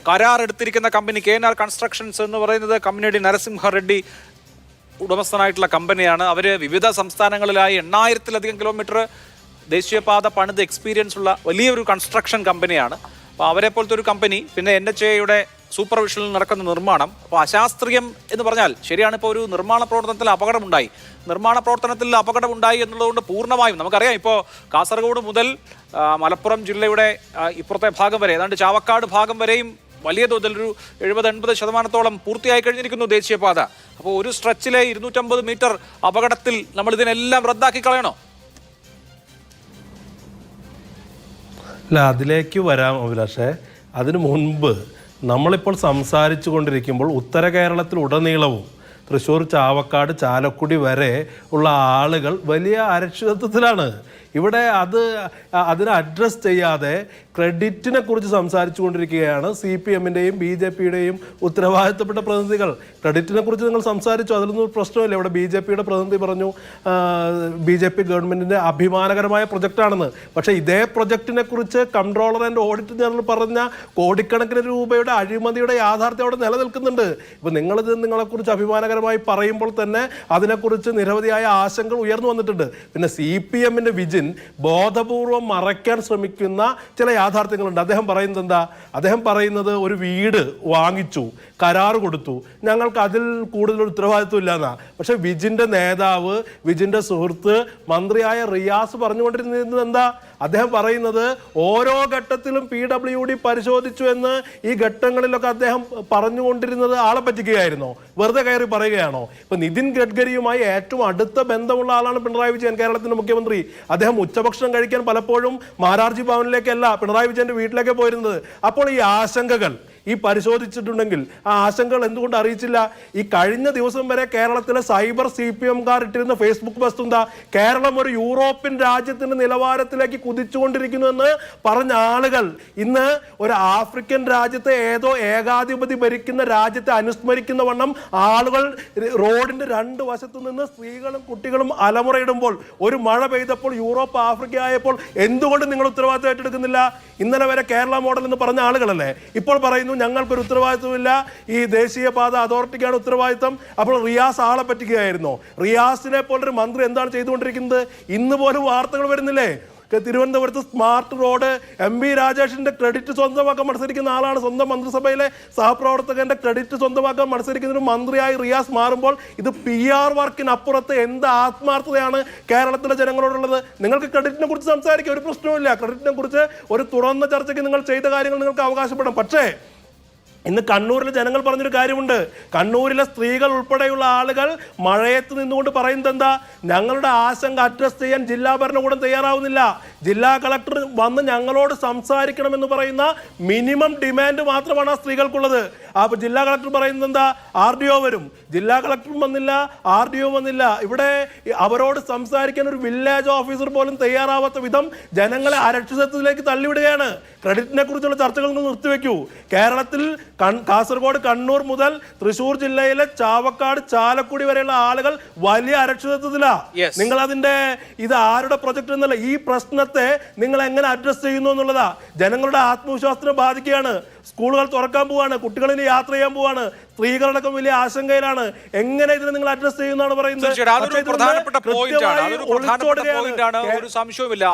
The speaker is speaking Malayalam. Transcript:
കരാർ എടുത്തിരിക്കുന്ന കമ്പനി KNR കൺസ്ട്രക്ഷൻസ് എന്ന് പറയുന്നത് കമ്പനിയുടെ നരസിംഹ റെഡ്ഡി ഉടമസ്ഥനായിട്ടുള്ള കമ്പനിയാണ്. അവർ വിവിധ സംസ്ഥാനങ്ങളിലായി 8000-ലധികം കിലോമീറ്റർ ദേശീയപാത പണിത് എക്സ്പീരിയൻസ് ഉള്ള വലിയൊരു കൺസ്ട്രക്ഷൻ കമ്പനിയാണ്. അപ്പോൾ അവരെ പോലത്തെ ഒരു കമ്പനി, പിന്നെ NHAയുടെ സൂപ്പർവിഷനിൽ നടക്കുന്ന നിർമ്മാണം. അപ്പോൾ അശാസ്ത്രീയം എന്ന് പറഞ്ഞാൽ ശരിയാണ്. ഇപ്പോൾ ഒരു നിർമ്മാണ പ്രവർത്തനത്തിൽ അപകടമുണ്ടായി എന്നുള്ളതുകൊണ്ട് പൂർണ്ണമായും നമുക്കറിയാം, ഇപ്പോൾ കാസർഗോഡ് മുതൽ മലപ്പുറം ജില്ലയുടെ ഇപ്പുറത്തെ ഭാഗം വരെ, ഏതാണ്ട് ചാവക്കാട് ഭാഗം വരെയും വലിയ തോതിൽ ഒരു 70-80% പൂർത്തിയായി കഴിഞ്ഞിരിക്കുന്നു ദേശീയപാത. അപ്പോൾ ഒരു സ്ട്രെച്ചിലെ 250 മീറ്റർ അപകടത്തിൽ നമ്മൾ ഇതിനെല്ലാം റദ്ദാക്കി കളയണോ? അല്ല, അതിലേക്ക് വരാം അഭിലാഷേ. അതിനു മുൻപ് നമ്മളിപ്പോൾ സംസാരിച്ചു കൊണ്ടിരിക്കുമ്പോൾ ഉത്തര കേരളത്തിൽ ഉടനീളവും തൃശ്ശൂർ, ചാവക്കാട്, ചാലക്കുടി വരെ ഉള്ള ആളുകൾ വലിയ അരക്ഷിതത്വത്തിലാണ്. ഇവിടെ അതിനെ അഡ്രസ്സ് ചെയ്യാതെ ക്രെഡിറ്റിനെ കുറിച്ച് സംസാരിച്ചു കൊണ്ടിരിക്കുകയാണ് CPM-ൻ്റെയും BJP-യുടെയും ഉത്തരവാദിത്തപ്പെട്ട പ്രതിനിധികൾ. ക്രെഡിറ്റിനെ കുറിച്ച് നിങ്ങൾ സംസാരിച്ചു, അതിലൊന്നും പ്രശ്നമില്ല. ഇവിടെ BJP-യുടെ പ്രതിനിധി പറഞ്ഞു BJP ഗവൺമെൻറ്റിൻ്റെ അഭിമാനകരമായ പ്രൊജക്റ്റാണെന്ന്. പക്ഷേ ഇതേ പ്രൊജക്റ്റിനെ കുറിച്ച് കൺട്രോളർ ആൻഡ് ഓഡിറ്റ് ജനറൽ പറഞ്ഞ കോടിക്കണക്കിന് രൂപയുടെ അഴിമതിയുടെ യാഥാർത്ഥ്യം അവിടെ നിലനിൽക്കുന്നുണ്ട്. ഇപ്പോൾ നിങ്ങളിത് നിങ്ങളെക്കുറിച്ച് അഭിമാനകരമായി പറയുമ്പോൾ തന്നെ അതിനെക്കുറിച്ച് നിരവധിയായ ആശങ്കകൾ ഉയർന്നു വന്നിട്ടുണ്ട്. പിന്നെ CPM-ൻ്റെ വിജിൻ ബോധപൂർവം മറയ്ക്കാൻ ശ്രമിക്കുന്ന ചില യാഥാർത്ഥ്യങ്ങളുണ്ട്. അദ്ദേഹം പറയുന്നത് എന്താ? അദ്ദേഹം പറയുന്നത് ഒരു വീട് വാങ്ങിച്ചു, കരാറ് കൊടുത്തു, ഞങ്ങൾക്ക് അതിൽ കൂടുതൽ ഉത്തരവാദിത്വം ഇല്ല എന്നാ. പക്ഷെ വിജിന്റെ നേതാവ്, വിജിന്റെ സുഹൃത്ത് മന്ത്രിയായ റിയാസ് പറഞ്ഞുകൊണ്ടിരുന്നത് എന്താ? അദ്ദേഹം പറയുന്നത് ഓരോ ഘട്ടത്തിലും PWD പരിശോധിച്ചു എന്ന് ഈ ഘട്ടങ്ങളിലൊക്കെ അദ്ദേഹം പറഞ്ഞുകൊണ്ടിരുന്നത് ആളെ പറ്റിക്കുകയായിരുന്നോ? വെറുതെ കയറി പറയുകയാണോ? ഇപ്പൊ നിതിൻ ഗഡ്കരിയുമായി ഏറ്റവും അടുത്ത ബന്ധമുള്ള ആളാണ് പിണറായി വിജയൻ, കേരളത്തിന്റെ മുഖ്യമന്ത്രി. അദ്ദേഹം ഉച്ചഭക്ഷണം കഴിക്കാൻ പലപ്പോഴും മാരാർജി ഭവനിലേക്കല്ല, പിണറായി വിജയന്റെ വീട്ടിലേക്ക് പോയിരുന്നത്. അപ്പോൾ ഈ ആശങ്കകൾ പരിശോധിച്ചിട്ടുണ്ടെങ്കിൽ ആ ആശങ്കകൾ എന്തുകൊണ്ട് അറിയിച്ചില്ല? ഈ കഴിഞ്ഞ ദിവസം വരെ കേരളത്തിലെ സൈബർ CPM-കാർ ഇട്ടിരുന്ന ഫേസ്ബുക്ക് പോസ്റ്റ് എന്താ? കേരളം ഒരു യൂറോപ്യൻ രാജ്യത്തിന്റെ നിലവാരത്തിലേക്ക് കുതിച്ചുകൊണ്ടിരിക്കുന്നു എന്ന് പറഞ്ഞ ആളുകൾ ഇന്ന് ഒരു ആഫ്രിക്കൻ രാജ്യത്തെ ഏതോ ഏകാധിപതി ഭരിക്കുന്ന രാജ്യത്തെ അനുസ്മരിക്കുന്ന വണ്ണം ആളുകൾ റോഡിന്റെ രണ്ട് വശത്തു നിന്ന് സ്ത്രീകളും കുട്ടികളും അലമുറയിടുമ്പോൾ, ഒരു മഴ പെയ്തപ്പോൾ യൂറോപ്പ് ആഫ്രിക്ക ആയപ്പോൾ എന്തുകൊണ്ട് നിങ്ങൾ ഉത്തരവാദിത്വം ഏറ്റെടുക്കുന്നില്ല? ഇന്നലെ വരെ കേരള മോഡൽ എന്ന് പറഞ്ഞ ആളുകളല്ലേ ഇപ്പോൾ പറയുന്നു ഞങ്ങൾക്കൊരു ഉത്തരവാദിത്വമില്ല, ഈ ദേശീയപാത അതോറിറ്റിക്കാണ് ഉത്തരവാദിത്വം. അപ്പോൾ റിയാസ് ആളെ പറ്റിക്കുകയായിരുന്നു. റിയാസിനെ പോലൊരു മന്ത്രി എന്താണ് ചെയ്തുകൊണ്ടിരിക്കുന്നത്? ഇന്ന് പോലും വാർത്തകൾ വരുന്നില്ലേ? തിരുവനന്തപുരത്ത് സ്മാർട്ട് റോഡ് MB രാജേഷിന്റെ ക്രെഡിറ്റ് സ്വന്തമാക്കാൻ മത്സരിക്കുന്ന ആളാണ്. സ്വന്തം മന്ത്രിസഭയിലെ സഹപ്രവർത്തകന്റെ ക്രെഡിറ്റ് സ്വന്തമാക്കാൻ മത്സരിക്കുന്ന ഒരു മന്ത്രിയായി റിയാസ് മാറുമ്പോൾ ഇത് PR വർക്കിനപ്പുറത്ത് എന്ത് ആത്മാർത്ഥതയാണ് കേരളത്തിലെ ജനങ്ങളോടുള്ളത്? നിങ്ങൾക്ക് ക്രെഡിറ്റിനെ കുറിച്ച് സംസാരിക്കാൻ ഒരു പ്രശ്നവുമില്ല. ക്രെഡിറ്റിനെ കുറിച്ച് ഒരു തുറന്ന ചർച്ചയ്ക്ക് നിങ്ങൾ ചെയ്ത കാര്യങ്ങൾ നിങ്ങൾക്ക് അവകാശപ്പെടാം. പക്ഷേ ഇന്ന് കണ്ണൂരിലെ ജനങ്ങൾ പറഞ്ഞൊരു കാര്യമുണ്ട്. കണ്ണൂരിലെ സ്ത്രീകൾ ഉൾപ്പെടെയുള്ള ആളുകൾ മഴയത്ത് നിന്നുകൊണ്ട് പറയുന്നത് എന്താ? ഞങ്ങളുടെ ആശങ്ക അഡ്രസ് ചെയ്യാൻ ജില്ലാ ഭരണകൂടം തയ്യാറാവുന്നില്ല. ജില്ലാ കളക്ടർ വന്ന് ഞങ്ങളോട് സംസാരിക്കണമെന്ന് പറയുന്ന മിനിമം ഡിമാൻഡ് മാത്രമാണ് ആ സ്ത്രീകൾക്കുള്ളത്. അപ്പോൾ ജില്ലാ കളക്ടർ പറയുന്നത് എന്താ? RDO വരും. ജില്ലാ കളക്ടറും വന്നില്ല, RDO വന്നില്ല. ഇവിടെ അവരോട് സംസാരിക്കാൻ ഒരു വില്ലേജ് ഓഫീസർ പോലും തയ്യാറാവാത്ത വിധം ജനങ്ങളെ അരക്ഷിതത്വത്തിലേക്ക് തള്ളിവിടുകയാണ്. ക്രെഡിറ്റിനെ കുറിച്ചുള്ള ചർച്ചകൾ നിർത്തിവെക്കൂ. കേരളത്തിൽ കാസർഗോഡ്, കണ്ണൂർ മുതൽ തൃശ്ശൂർ ജില്ലയിലെ ചാവക്കാട്, ചാലക്കുടി വരെയുള്ള ആളുകൾ വലിയ അരക്ഷിതത്വത്തിലാണ്. നിങ്ങൾ അതിന്റെ ഇത് ആരുടെ പ്രൊജക്ട് എന്നല്ല, ഈ പ്രശ്നത്തെ നിങ്ങൾ എങ്ങനെ അഡ്രസ് ചെയ്യുന്നു എന്നുള്ളതാ. ജനങ്ങളുടെ ആത്മവിശ്വാസത്തിനെ ബാധിക്കുകയാണ്. സ്കൂളുകൾ തുറക്കാൻ പോവാണ്, കുട്ടികളിന് യാത്ര ചെയ്യാൻ പോവാണ്, സ്ത്രീകളടക്കം വലിയ ആശങ്കയിലാണ്. എങ്ങനെ ഇതിനെ നിങ്ങൾ അഡ്രസ് ചെയ്യുന്നതാണ് പറയുന്നത്? ഒരു സംശയവുമില്ല.